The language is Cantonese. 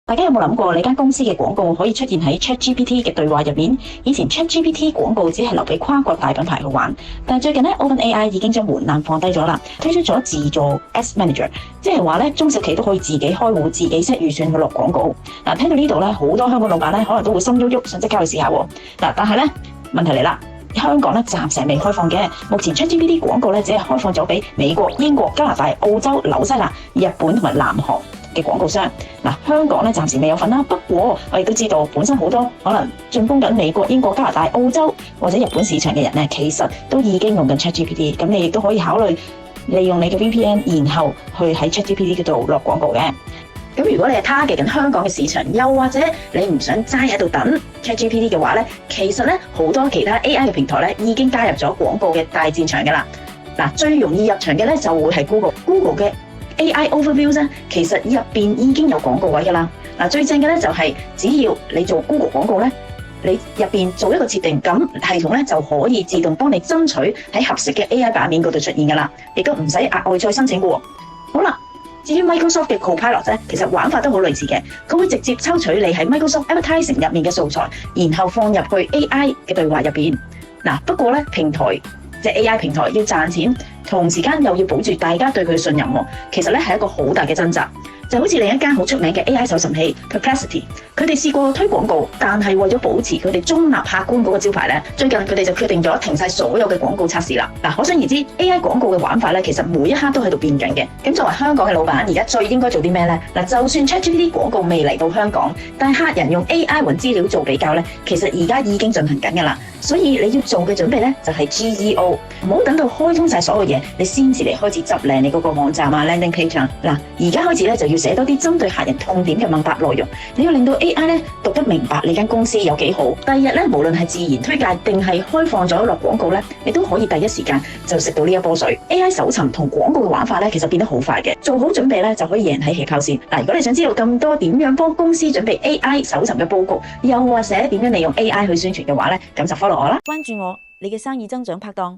大家有冇諗過，你間公司嘅廣告可以出現喺 ChatGPT 嘅對話入面？以前 ChatGPT 廣告只係留俾跨國大品牌去玩，但係最近咧 OpenAI 已經將門檻放低咗啦，推出咗自助 Ads Manager， 即係話咧中小企都可以自己開戶、自己 set 預算去落廣告。嗱，聽到呢度咧，好多香港老闆咧可能都會心喐喐，想即刻去試下喎。嗱，但係咧問題嚟啦。香港咧暫時未開放嘅，目前 ChatGPT 廣告咧只係開放咗俾美國、英國、加拿大、澳洲、紐西蘭、日本同埋南韓嘅廣告商。香港咧暫時未有份啦。不過我亦都知道，本身好多可能進攻緊美國、英國、加拿大、澳洲或者日本市場嘅人咧，其實都已經用緊 ChatGPT。咁你亦都可以考慮利用你嘅 VPN，然後去喺 ChatGPT 嗰度落廣告嘅。咁如果你係 target 緊香港嘅市場，又或者你唔想齋喺度等 ChatGPT 嘅話咧，其實咧好多其他 AI 嘅平台咧已經加入咗廣告嘅大戰場嘅啦。最容易入場嘅咧就會係 Google 嘅 AI Overviews 咧，其實入邊已經有廣告位噶啦。最正嘅咧就係只要你做 Google 廣告咧，你入邊做一個設定，咁系統咧就可以自動幫你爭取喺合適嘅 AI 版面嗰度出現噶啦，亦都唔使額外再申請嘅喎。好啦。至於 Microsoft 嘅 Copilot 咧，其實玩法都好類似嘅，佢會直接抽取你喺 Microsoft Advertising 入面嘅素材，然後放入去 AI 嘅對話入邊。不過咧平台即係 AI 平台要賺錢，同時間又要保住大家對佢嘅信任喎，其實咧係一個好大嘅掙扎。就好似另一間好出名嘅 AI 搜尋器 Perplexity， 佢哋試過推廣告，但係為咗保持佢哋中立客觀嗰個招牌咧，最近佢哋就決定咗停晒所有嘅廣告測試啦。可想而知 AI 廣告嘅玩法咧，其實每一刻都喺度變緊嘅。咁作為香港嘅老闆，而家最應該做啲咩咧？就算 ChatGPT 廣告未嚟到香港，但係客人用 AI 揾資料做比較咧，其實而家已經進行緊㗎啦。所以你要做嘅準備咧，就係 GEO， 唔好等到開通晒所有嘢，你先至嚟開始執靚你嗰個網站啊 landing page 啊。而家開始咧就要寫多啲針對客人痛點嘅問答內容，你要令到 AI 咧讀得明白你間公司有幾好。第二日咧，無論係自然推介定係開放咗落廣告咧，你都可以第一時間就食到呢一波水。AI 搜尋同廣告嘅玩法咧，其實變得好快嘅，做好準備咧就可以贏喺起跑線。如果你想知道更多點樣幫公司準備 AI 搜尋嘅佈局，又或者點樣利用 AI 去宣傳嘅話咧，咁就 follow 我啦，關注我，你嘅生意增長拍檔。